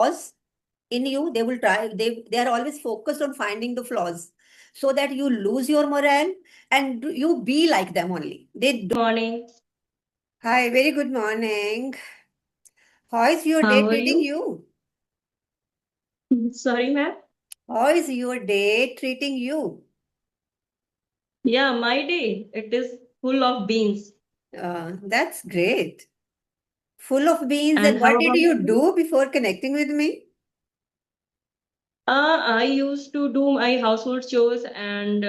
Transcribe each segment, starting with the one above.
flaws in you, they will try, they are always focused on finding the flaws so that you lose your morale and you be like them only. They do. Morning. Hi, very good morning. How is your day How are treating you? you? Sorry, ma'am. How is your day treating you? Yeah, my day. It is full of beans. That's great. Full of beans. And And what how did about you you? do before connecting with me? I used to do my household chores and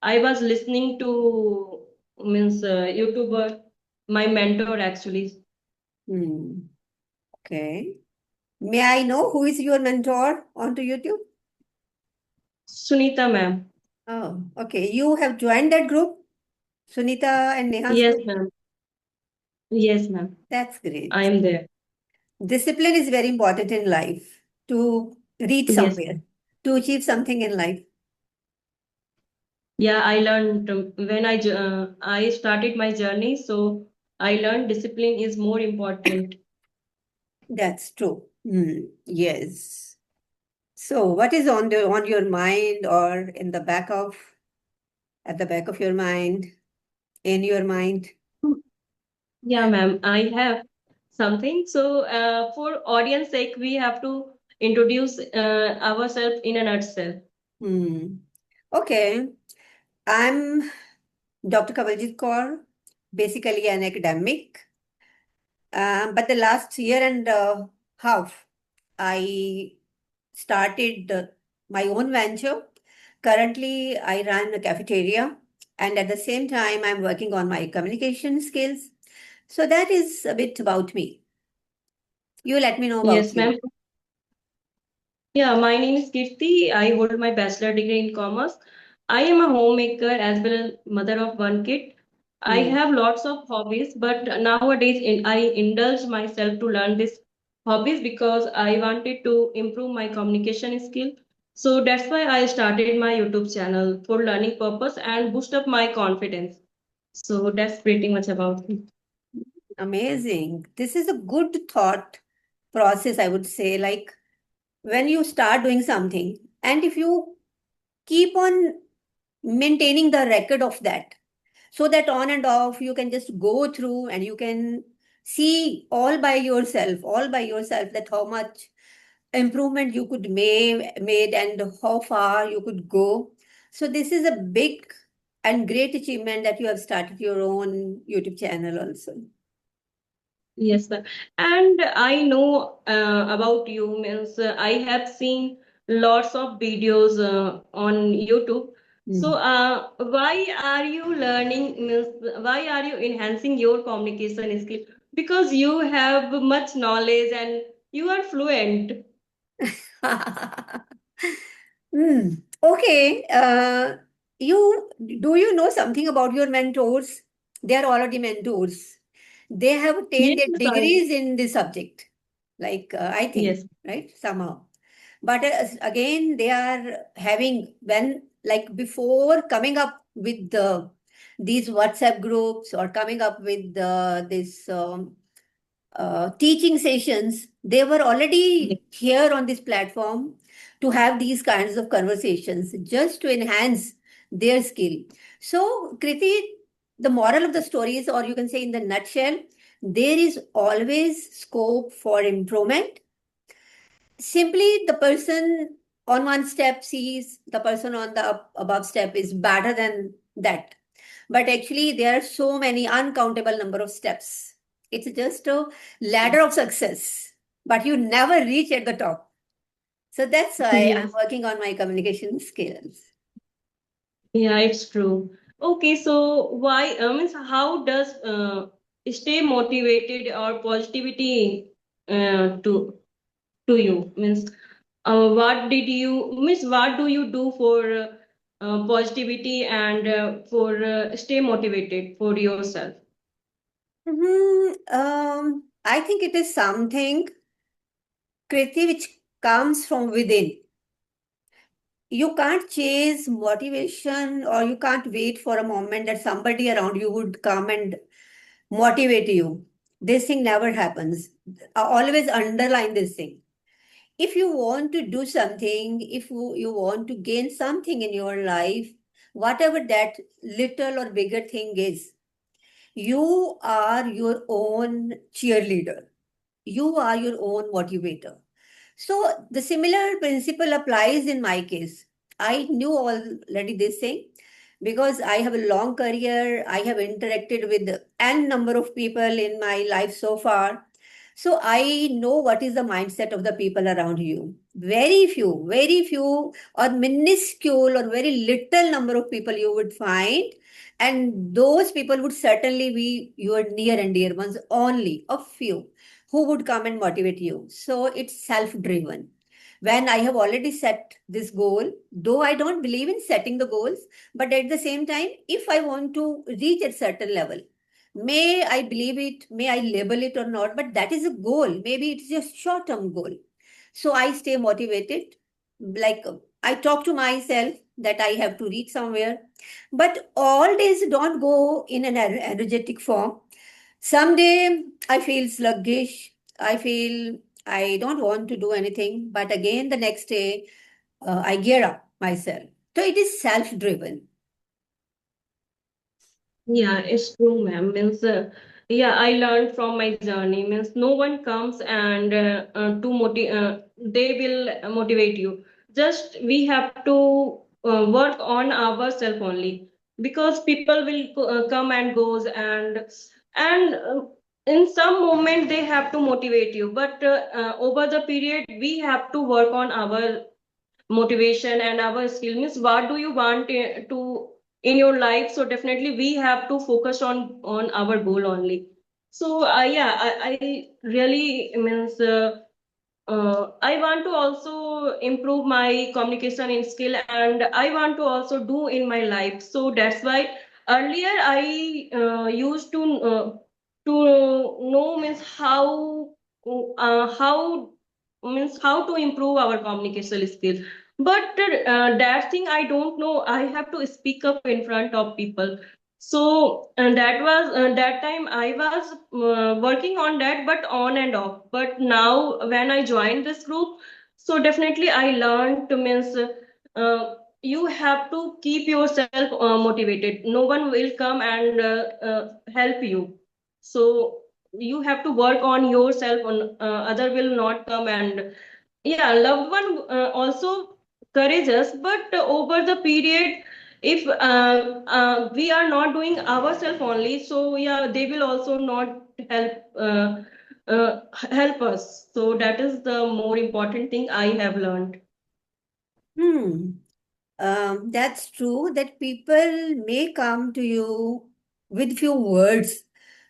I was listening to YouTuber, my mentor actually, Hmm. Okay. May I know who is your mentor onto YouTube? Sunita ma'am. Oh, okay. You have joined that group, Sunita and Neha's Yes, group. ma'am. Yes, ma'am. That's I great. am there. Discipline is very important in life to reach Yes. somewhere, to achieve something in life. Yeah, I learned when I started my journey, so I learned discipline is more important. That's true. Yes. So, what is on your mind or in the back of at the back of your mind, in your mind? Yeah, ma'am, I have something. So, for audience sake, we have to introduce ourselves in a nutshell. Hmm. Okay. I'm Dr. Kavaljit Kaur, basically an academic. But the last year and a half, I started my own venture. Currently, I run a cafeteria, and at the same time, I'm working on my communication skills. So that is a bit about me. You let me know about Yes, you. ma'am. Yeah, my name is Kirti. I hold my bachelor degree in commerce. I am a homemaker as well as mother of one kid. I Hmm. have lots of hobbies, but nowadays I indulge myself to learn these hobbies because I wanted to improve my communication skill. So that's why I started my YouTube channel for learning purpose and boost up my confidence. So that's pretty much about it. Amazing. This is a good thought process, I would say. Like when you start doing something, and if you keep on maintaining the record of that, so that on and off you can just go through and you can see all by yourself, that how much improvement you could made and how far you could go. So this is a big and great achievement that you have started your own YouTube channel also. Yes, sir. And I know about you means I have seen lots of videos on YouTube. So Hmm. why are you learning means why are you enhancing your communication skill? Because you have much knowledge and you are fluent. Hmm. Okay. You do you know something about your mentors? They are already mentors. They have attained Yes, their I, degrees in this subject. Like I think, yes, right? Somehow. But again, they are having when like before coming up with these WhatsApp groups or coming up with this teaching sessions, they were yes, already here on this platform to have these kinds of conversations just to enhance their skill. So, Kriti, the moral of the story is, or you can say in the nutshell, there is always scope for improvement. Simply, the person on one step sees the person on the above step is better than that, but actually there are so many uncountable number of steps. It's just a ladder of success, but you never reach at the top. So that's why I'm yes. working on my communication skills. Yeah, it's true. Okay, so why, means how does stay motivated or positivity to you? Means what did you means what do you do for positivity and for stay motivated for yourself? I think it is something, Kriti, which comes from within. You can't chase motivation or you can't wait for a moment that somebody around you would come and motivate you. This thing never happens. I always underline this thing. if you want to do something, if you want to gain something in your life, whatever that little or bigger thing is, you are your own cheerleader. You are your own motivator. So the similar principle applies in my case. I knew already this thing because I have a long career. I have interacted with n number of people in my life so far. So I know what is the mindset of the people around you. Very few or minuscule or very little number of people you would find. And those people would certainly be your near and dear ones, only a few who would come and motivate you. So it's self driven. When I have already set this goal, though I don't believe in setting the goals, but at the same time, if I want to reach a certain level, may I believe it, may I label it or not, but that is a goal. Maybe it's just short term goal. So I stay motivated. Like I talk to myself that I have to reach somewhere, but all days don't go in an energetic form. Someday I feel sluggish. I feel I don't want to do anything. But again, the next day, I gear up myself. So it is self driven. Yeah, it's true, ma'am. Means, yeah, I learned from my journey. Means, no one comes and they will motivate you. Just we have to work on ourselves only, because people will come and goes, and in some moment they have to motivate you. But over the period, we have to work on our motivation and our skill. Means, what do you want to in your life? So definitely we have to focus on our goal only. So yeah, I really means I want to also improve my communication in skill, and I want to also do in my life. So that's why earlier I used to know means how means how to improve our communication skill. But that thing I don't know. I have to speak up in front of people. So that time I was working on that, but on and off. But now when I joined this group, so definitely I learned to means you have to keep yourself motivated. No one will come and help you. So you have to work on yourself. On other will not come, and yeah, loved one also courageous. But over the period, if we are not doing ourselves only, so yeah, they will also not help help us. So that is the more important thing I have learned. Hmm. That's true that people may come to you with few words,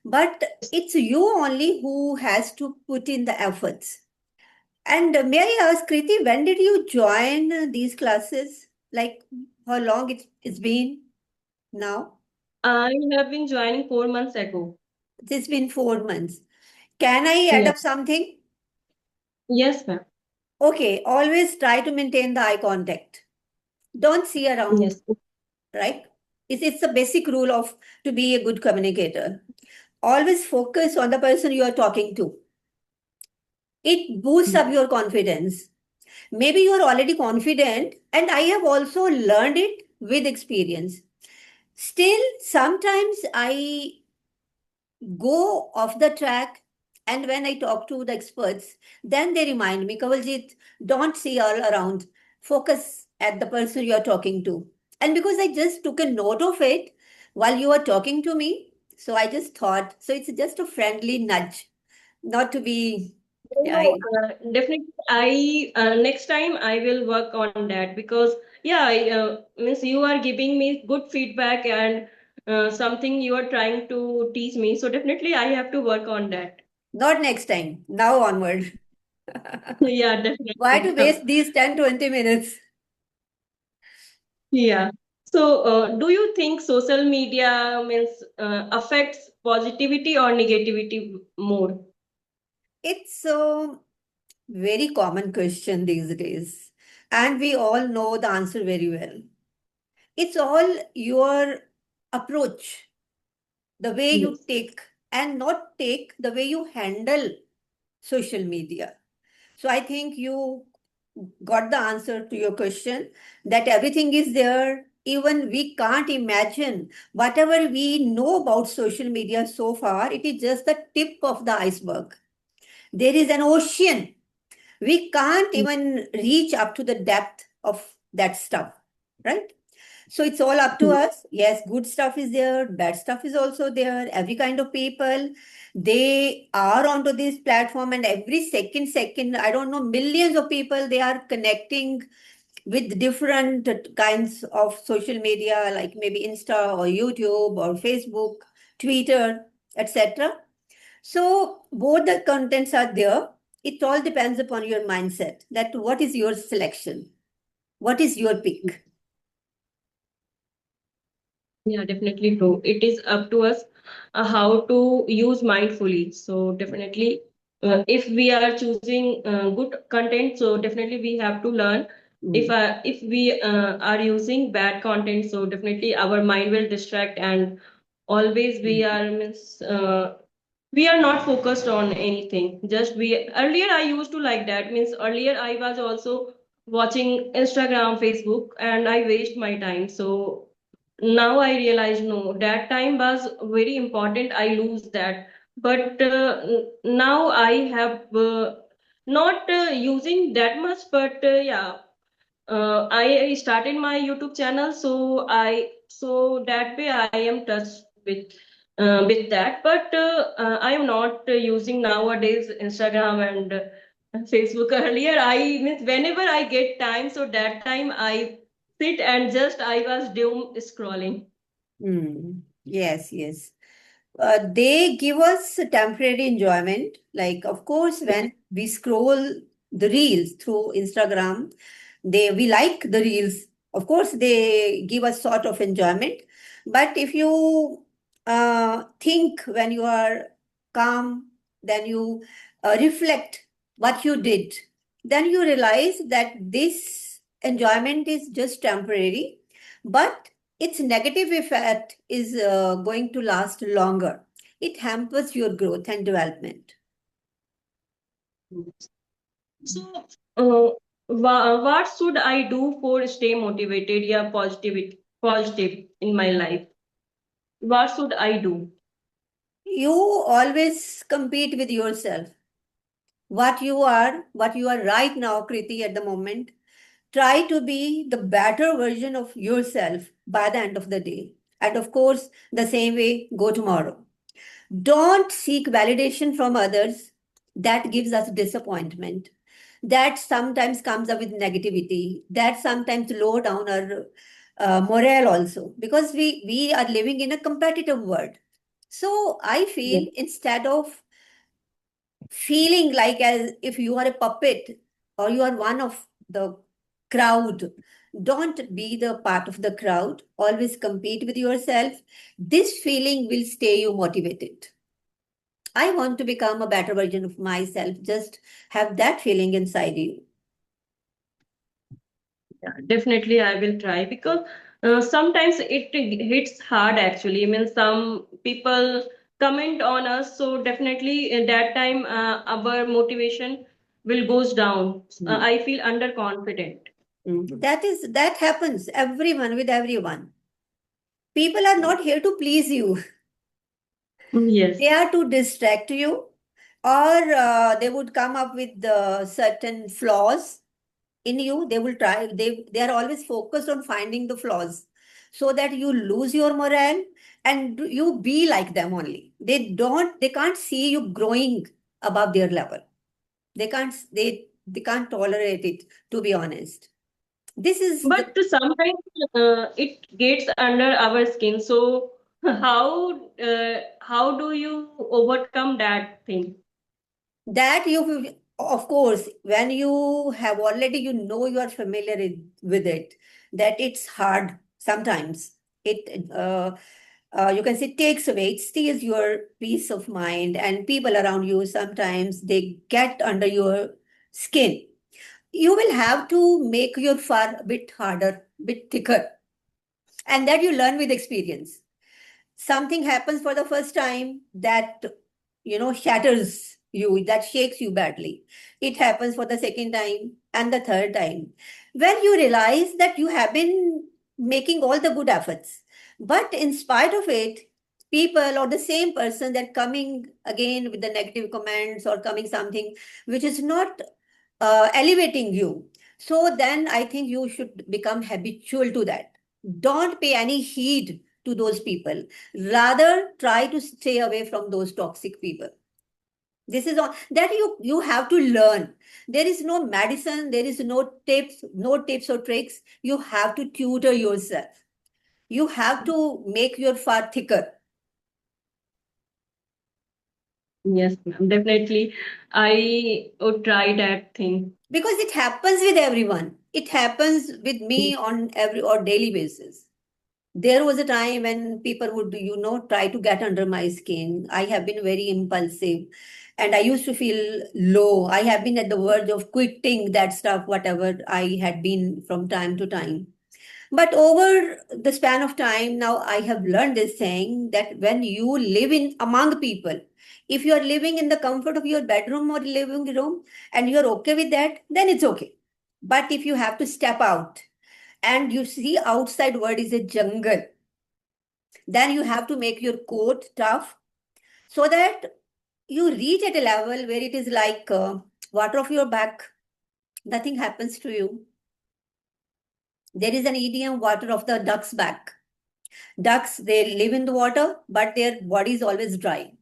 but it's you only who has to put in the efforts. And may I ask, Kriti, when did you join these classes? Like how long it's been now? I have been joining 4 months ago. It's been 4 months. Can I add Yeah. up something? Yes, ma'am. Okay, always try to maintain the eye contact. Don't see around, Yes. right? It's the basic rule of to be a good communicator. Always focus on the person you are talking to. It boosts up your confidence. Maybe you are already confident, and I have also learned it with experience. Still, sometimes I go off the track, and when I talk to the experts, then they remind me, Kawaljeet, don't see all around. Focus at the person you are talking to. And because I just took a note of it while you were talking to me, so I just thought, so it's just a friendly nudge, not to be, No, I, definitely. I next time I will work on that, because yeah, means you are giving me good feedback, and something you are trying to teach me. So definitely I have to work on that. not next time, now onward. Yeah, Why definitely. to waste these 10-20 minutes? Yeah. So, do you think social media means affects positivity or negativity more? It's a very common question these days, and we all know the answer very well. It's all your approach, the way you Yes. take and not take, the way you handle social media. So I think you got the answer to your question, that everything is there. Even we can't imagine whatever we know about social media so far, it is just the tip of the iceberg. There is an ocean. We can't even reach up to the depth of that stuff, right? So it's all up to us. Yes, good stuff is there, bad stuff is also there. Every kind of people, they are onto this platform, and every second, I don't know, millions of people, they are connecting with different kinds of social media, like maybe Insta or YouTube or Facebook, Twitter, etc. So both the contents are there. It all depends upon your mindset, that what is your selection, what is your pick. Yeah, definitely true. It is up to us how to use mindfully. So definitely, if we are choosing good content, so definitely we have to learn. Mm. If we are using bad content, so definitely our mind will distract, and always we Mm. are means we are not focused on anything. Just we earlier I used to like that. Means earlier I was also watching Instagram, Facebook, and I waste my time. So now I realize no, that time was very important. I lose that, but now I have not using that much. But yeah, I started my YouTube channel, so that way I am touched with that. But I am not using nowadays Instagram and Facebook. Earlier, I means whenever I get time, so that time I sit and just I was doom scrolling. Mm. Yes, yes. They give us a temporary enjoyment. Like, of course, when we scroll the reels through Instagram, we like the reels. Of course, they give us sort of enjoyment. But if you think when you are calm, then you reflect what you did, then you realize that this enjoyment is just temporary, but its negative effect is going to last longer. It hampers your growth and development. So, what should I do for stay motivated? Yeah, positive in my life. What should I do? You always compete with yourself. What you are right now, Kriti, at the moment, try to be the better version of yourself by the end of the day. And of course, the same way, go tomorrow. Don't seek validation from others. That gives us disappointment. That sometimes comes up with negativity. That sometimes low down our morale also, because we are living in a competitive world. So I feel, instead of feeling like as if you are a puppet or you are one of the crowd, don't be the part of the crowd. Always compete with yourself. This feeling will stay you motivated. I want to become a better version of myself. Just have that feeling inside you. Yeah, definitely, I will try because sometimes it hits hard actually. I mean, some people comment on us, so definitely at that time our motivation will goes down. Mm. I feel underconfident. Mm. That happens everyone with everyone. People are not here to please you. Yes, They are to distract you, or they would come up with certain flaws in you. They will try. They are always focused on finding the flaws, so that you lose your morale and you be like them only. They can't see you growing above their level. They can't tolerate it, to be honest. This is the but sometimes it gets under our skin. So how do you overcome that thing? that you, of course, when you have already, you are familiar with it, that it's hard sometimes. It you can say takes away, it steals your peace of mind, and people around you sometimes they get under your skin. You will have to make your fur a bit harder, bit thicker, and that you learn with experience. Something happens for the first time that shatters. you, that shakes you badly. It happens for the second time and the third time, when you realize that you have been making all the good efforts, but in spite of it, people or the same person that coming again with the negative comments or coming something which is not elevating you. So then I think you should become habitual to that. Don't pay any heed to those people. Rather, try to stay away from those toxic people. This is all that you have to learn. There is no medicine, there is no tips or tricks. You have to tutor yourself. You have to make your far thicker, Yes, ma'am. Definitely. I would try that thing. because it happens with everyone. It happens with me on every or daily basis. There was a time when people would, try to get under my skin. I have been very impulsive and I used to feel low. I have been at the verge of quitting that stuff, whatever I had been from time to time. But over the span of time, now I have learned this thing that when you live in among people, if you are living in the comfort of your bedroom or living room and you're okay with that, then it's okay. But if you have to step out and you see outside world is a jungle, then you have to make your coat tough so that you reach at a level where it is like water off your back, nothing happens to you. There is an idiom, water off the duck's back. Ducks, they live in the water, but their body is always dry.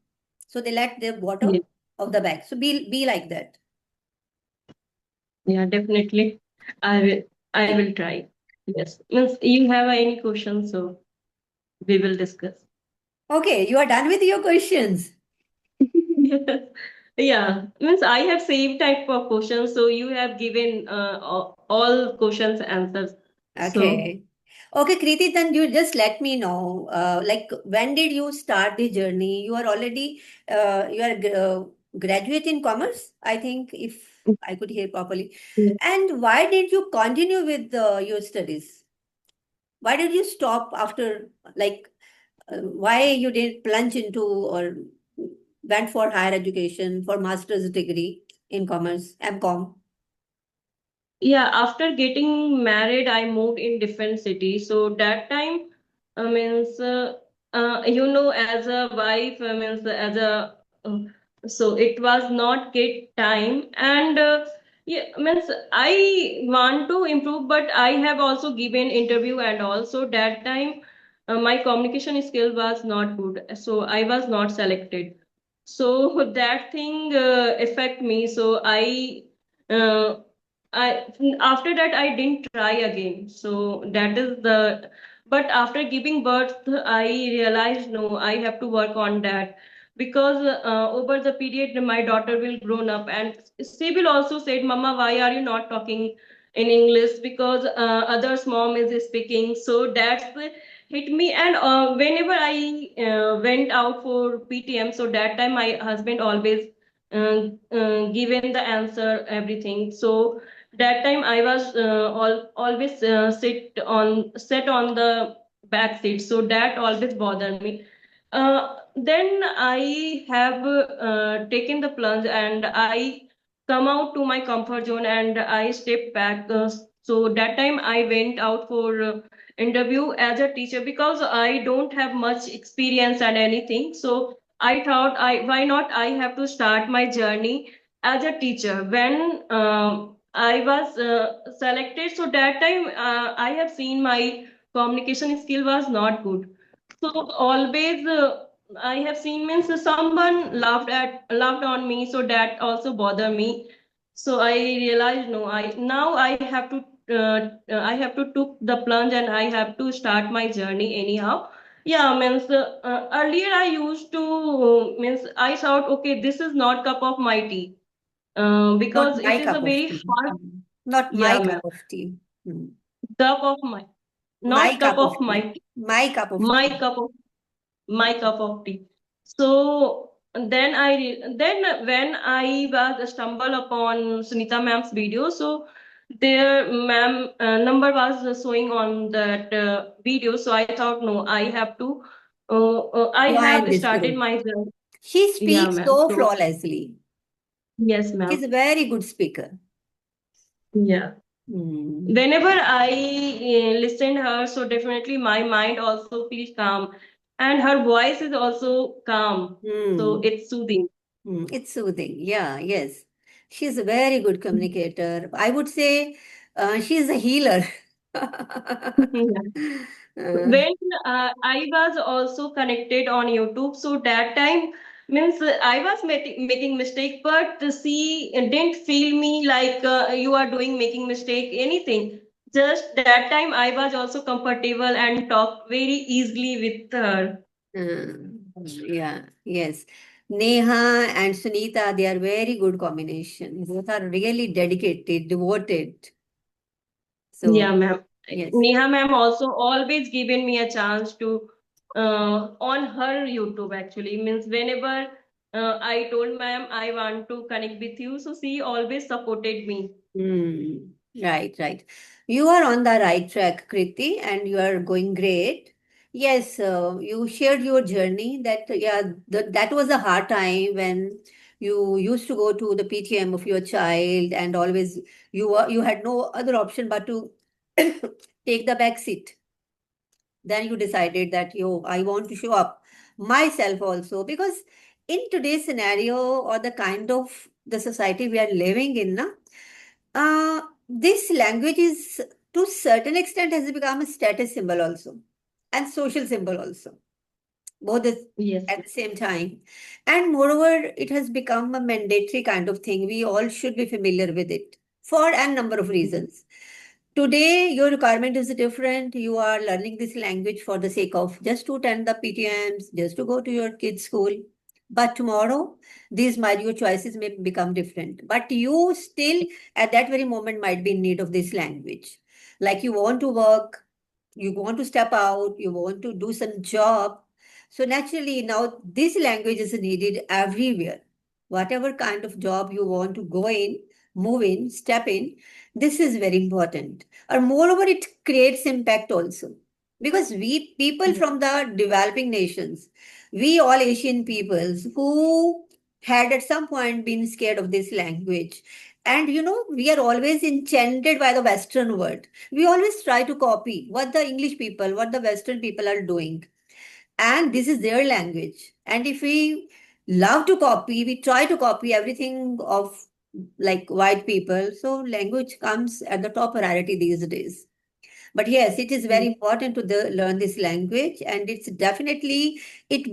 So they let their water Yeah, off the back. So be like that. yeah, definitely. I will I will try. Yes. Means you have any questions, so we will discuss. Okay, you are done with your questions. Yes. Yeah. Means I have same type of questions, so you have given all questions answers. So Okay. Okay, Kriti, then you just let me know, like when did you start the journey? You are already, you are graduate in commerce, I think, if I could hear properly. yeah. And why did you continue with your studies? Why did you stop after, like, why you didn't plunge into or went for higher education for master's degree in commerce, MCom? Yeah, after getting married, I moved in different cities. So that time, means as a wife, means as a so it was not get time, and yeah, means I want to improve, but I have also given interview, and also that time my communication skill was not good, so I was not selected. So that thing affect me. So Uh, I after that I didn't try again. So that is the but after giving birth I realized no, I have to work on that because over the period my daughter will grown up and she will also said, Mama, why are you not talking in English? Because others mom is speaking. So that's hit me. And whenever I went out for PTM, so that time my husband always given the answer everything. So that time I was always sit on the back seat, so that always bothered me. Then I have taken the plunge and I come out to my comfort zone and I step back. So that time I went out for interview as a teacher because I don't have much experience and anything. So I thought, I why not I have to start my journey as a teacher. When I was selected, so that time I have seen my communication skill was not good. So always I have seen means someone laughed on me, so that also bothered me. So I realized no, I have to took the plunge and I have to start my journey anyhow. Yeah, means earlier I used to means I thought okay, this is not cup of my tea Not because it my is a cup of very tea. fast. Not Yeah, my cup ma'am. of tea. Hmm. Cup of my, My not cup cup of of tea. my tea, My cup of my tea. cup of my cup of tea. So then when I was stumbled upon Sunita ma'am's video, so their ma'am number was showing on that video. So I thought, no, I have to. I Join have this started group. my journey. She Yeah, speaks ma'am. so So flawlessly. Yes, She's ma'am. a very good speaker. Yeah. Hmm. Whenever I listen her, so definitely my mind also feels calm, and her voice is also calm. So Hmm. it's soothing. It's soothing. Yeah, yes. She's a very good communicator. I would say she's a healer. Uh, When I was also connected on YouTube, so that time means I was making mistake, but she didn't feel me like you are doing making mistake anything. Just that time I was also comfortable and talked very easily with her. yeah, yes. Neha and Sunita, they are very good combination. Both are really dedicated, devoted. So, Yeah, ma'am. yes. Neha ma'am also always given me a chance to on her YouTube actually means whenever I told ma'am I want to connect with you, so she always supported me. Hmm. Right, right. You are on the right track, Kriti, and you are going great. Yes, you shared your journey that, yeah, that was a hard time when you used to go to the PTM of your child and always you had no other option but to take the back seat. Then you decided that, yo, I want to show up myself also because in today's scenario or the kind of the society we are living in, na, this language is to certain extent has become a status symbol also and social symbol also, both Yes. at the same time. And moreover, it has become a mandatory kind of thing. We all should be familiar with it for a number of reasons. Today, your requirement is different. You are learning this language for the sake of just to attend the PTMs, just to go to your kids' school. But tomorrow, these might your choices may become different. But you still, at that very moment, might be in need of this language. Like you want to work, you want to step out, you want to do some job. So naturally, now this language is needed everywhere. Whatever kind of job you want to go in, move in, step in, this is very important. Or moreover, it creates impact also. Because we people from the developing nations, we all Asian peoples who had at some point been scared of this language. And we are always enchanted by the Western world. We always try to copy what the English people, what the Western people are doing. And this is their language. And if we love to copy, we try to copy everything of like white people. So language comes at the top priority these days. But yes, it is very important to learn this language, and it's definitely it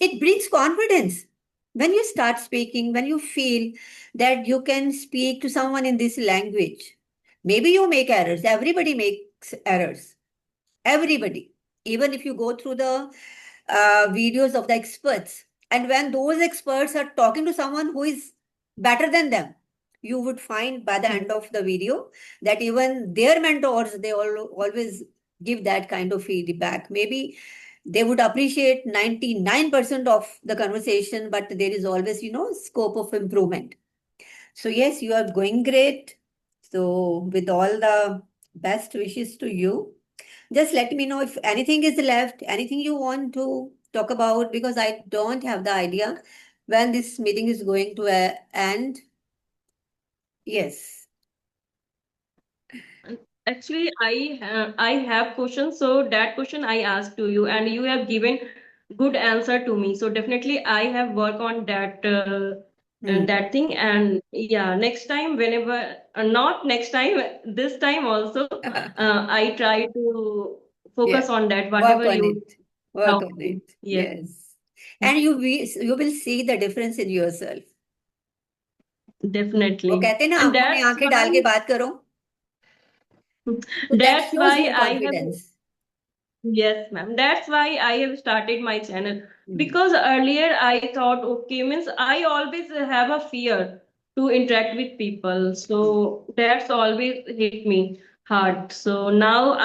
it brings confidence when you start speaking, when you feel that you can speak to someone in this language. Maybe you make errors. Everybody makes errors. Everybody. Even if you go through the videos of the experts. And when those experts are talking to someone who is better than them, you would find by the end of the video that even their mentors, they always give that kind of feedback. Maybe they would appreciate 99% of the conversation, but there is always, scope of improvement. So, yes, you are going great. So, with all the best wishes to you. Just let me know if anything is left, anything you want to talk about, because I don't have the idea when this meeting is going to end. Yes. Actually, I have questions, so that question I asked to you, and you have given good answer to me. So definitely, I have work on that Hmm. that thing, and yeah, next time, whenever not next time, this time also, I try to Yeah. focus on that. Work Whatever on you it. Work taught on me, it. yes, Yes. And you will see the difference in yourself. वो definitely, कहते हैं ना and आंखों में आंखें डाल के बात करो. So that that's shows why your I have. confidence. Yes, ma'am. That's why I have started my channel. Hmm. Because earlier I thought, okay, means I always have a fear to interact with people. So that's always hit me hard. So now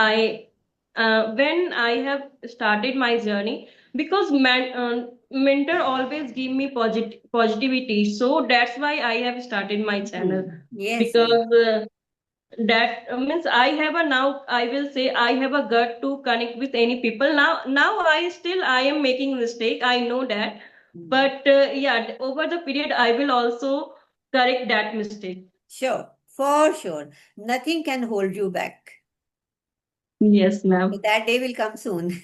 when I have started my journey, because mentor always give me positivity. So that's why I have started my channel. Yes, yes. Because that means I have a now I will say I have a gut to connect with any people. Now I am making mistake, I know that. Hmm. But yeah, over the period I will also correct that mistake. Sure, for sure. Nothing can hold you back. Yes, So ma'am. that day will come soon.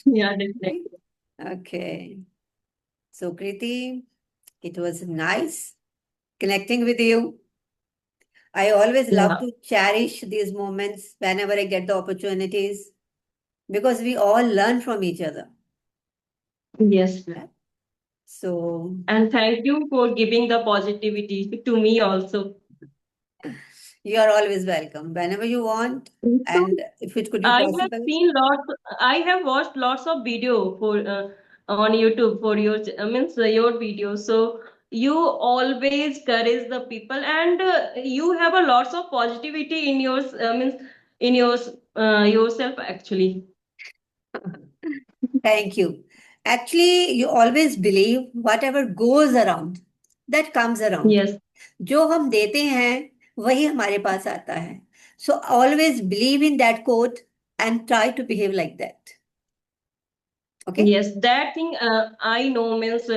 Yeah, Right? definitely. Okay. So, Kriti, it was nice connecting with you. I always love Yeah. to cherish these moments whenever I get the opportunities because we all learn from each other. Yes, Yeah. ma'am. So, And thank you for giving the positivity to me also. you are always welcome whenever you want. So And if it could be I have possible, seen lots. I have watched lots of video for on YouTube for your means your videos. So you always encourage the people, and you have a lots of positivity in your means in yourself actually. thank you. Actually, you always believe whatever goes around, that comes around. Yes, जो हम देते हैं वही हमारे पास आता है. So always believe in that quote and try to behave like that. Okay? yes, that thing I know means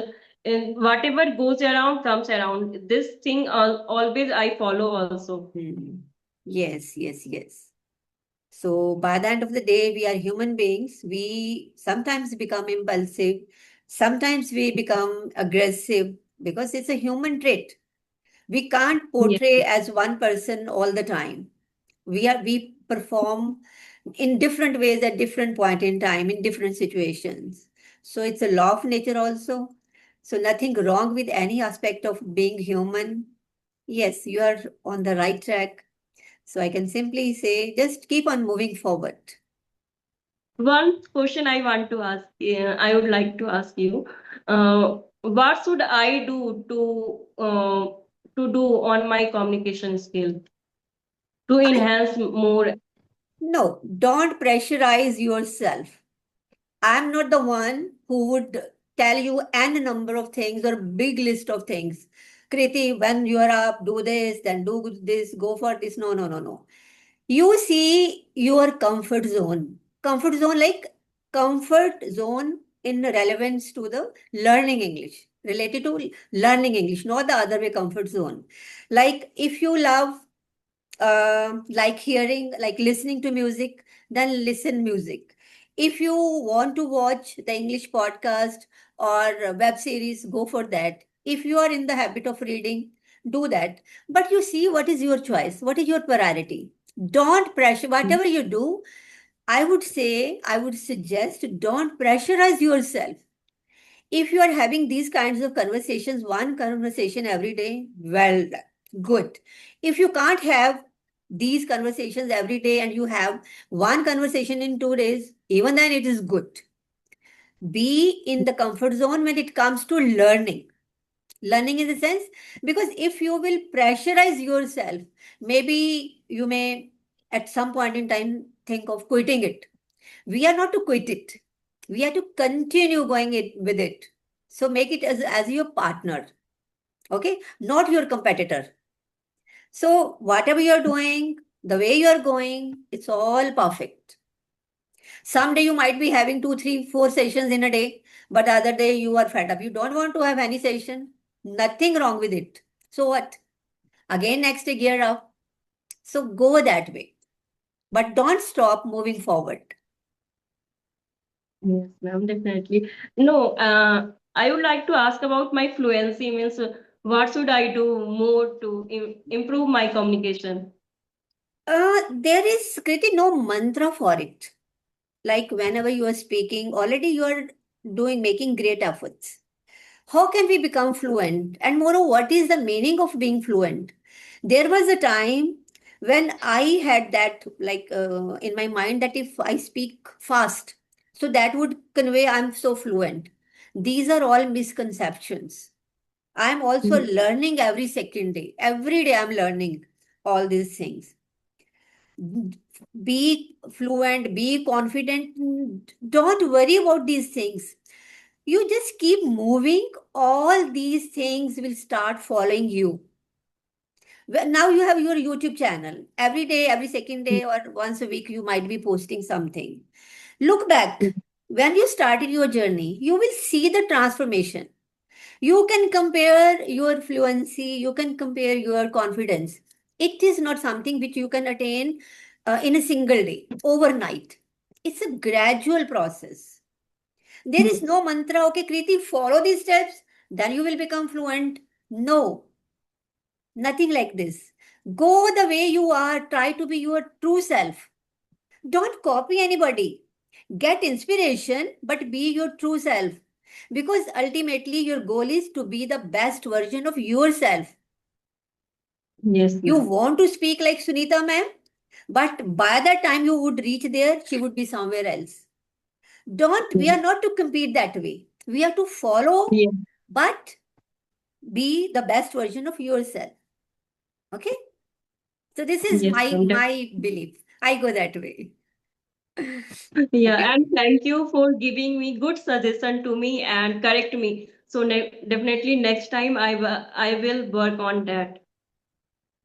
whatever goes around comes around. This thing always I follow also. Hmm. Yes, yes, yes. So by the end of the day, we are human beings. We sometimes become impulsive. Sometimes we become aggressive because it's a human trait. We can't Yes, portray as one person all the time. We perform in different ways at different point in time in different situations. So it's a law of nature also. So nothing wrong with any aspect of being human. Yes, you are on the right track. So I can simply say just keep on moving forward. one question I want to ask, I would like to ask you, what should I do to do on my communication skill to I enhance more? No, don't pressurize yourself. I'm not the one who would tell you n number of things or big list of things. Kriti, when you are up, do this, then do this, go for this. No, no, no, no. You see your comfort zone. Comfort zone, like comfort zone in relevance to the learning English, related to learning English, not the other way comfort zone. Like if you love like hearing, like listening to music, then listen music. If you want to watch the English podcast or web series, go for that. If you are in the habit of reading, do that. But you see what is your choice, what is your priority. Don't pressure whatever you do. I would say, I would suggest don't pressurize yourself. If you are having these kinds of conversations, one conversation every day, well, good. If you can't have these conversations every day and you have one conversation in 2 days, even then it is good. Be in the comfort zone when it comes to learning. Learning in the sense, because if you will pressurize yourself, maybe you may at some point in time think of quitting it. We are not to quit it. We are to continue going with it. So make it as your partner, okay? Not your competitor. So whatever you're doing, the way you're going, it's all perfect. Someday you might be having two, three, four sessions in a day, but the other day you are fed up. You don't want to have any session. Nothing wrong with it. So what? Again, next day, gear up. So go that way. But don't stop moving forward. Yes, ma'am, definitely. No, I would like to ask about my fluency. Means, what should I do more to improve my communication? There is Kriti no mantra for it. Like whenever you are speaking, already you are doing making great efforts. How can we become fluent? And moreover, what is the meaning of being fluent? There was a time when I had that like in my mind that if I speak fast, so that would convey I'm so fluent. These are all misconceptions. I'm also Mhm. learning every second day. Every day I'm learning all these things. Be fluent, be confident. Don't worry about these things. You just keep moving, all these things will start following you. Well, now you have your YouTube channel. Every day, every second day, or once a week, you might be posting something. Look back. When you started your journey, you will see the transformation. You can compare your fluency, you can compare your confidence. It is not something which you can attain in a single day, overnight. It's a gradual process. There is Yes. no mantra, okay, Kriti, follow these steps, then you will become fluent. No, nothing like this. Go the way you are, try to be your true self. Don't copy anybody. Get inspiration, but be your true self. Because ultimately, your goal is to be the best version of yourself. Yes, You ma'am. want to speak like Sunita ma'am, but by the time you would reach there, she would be somewhere else. We are not to compete that way. We have to follow, Yes, but be the best version of yourself. Okay? So this is yes, my ma'am. my belief. I go that way. Yeah, Okay. and thank you for giving me good suggestion to me and correct me. So definitely next time I will work on that.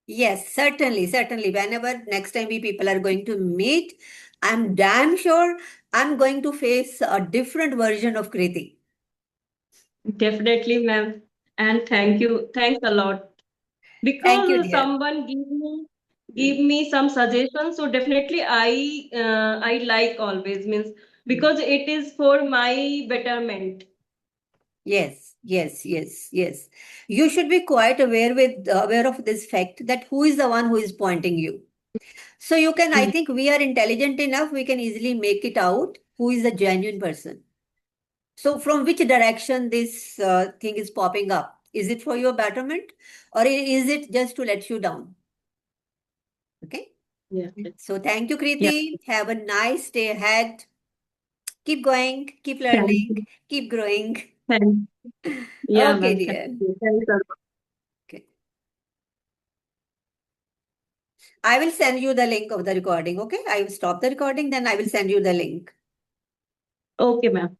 Yes, certainly, certainly. Whenever next time we people are going to meet, I'm damn sure I'm going to face a different version of Kriti. Definitely, ma'am. And thank you. Thanks a lot. Thank you, Because dear. someone give Mm. me some suggestions, so definitely I like always means Mm. because it is for my betterment. Yes, yes, yes, yes. You should be quite aware of this fact that who is the one who is pointing you. So you can, I think we are intelligent enough, we can easily make it out who is the genuine person. So from which direction this thing is popping up? Is it for your betterment or is it just to let you down? Okay. Yeah, So thank you, yeah. Kriti. Have a nice day ahead. Keep going, keep Thank learning, you. keep growing. Thank Yeah, Okay, ma'am. Thank dear. you. Thanks a lot. Okay. I will send you the link of the recording. Okay. I will stop the recording, then I will send you the link. Okay, ma'am.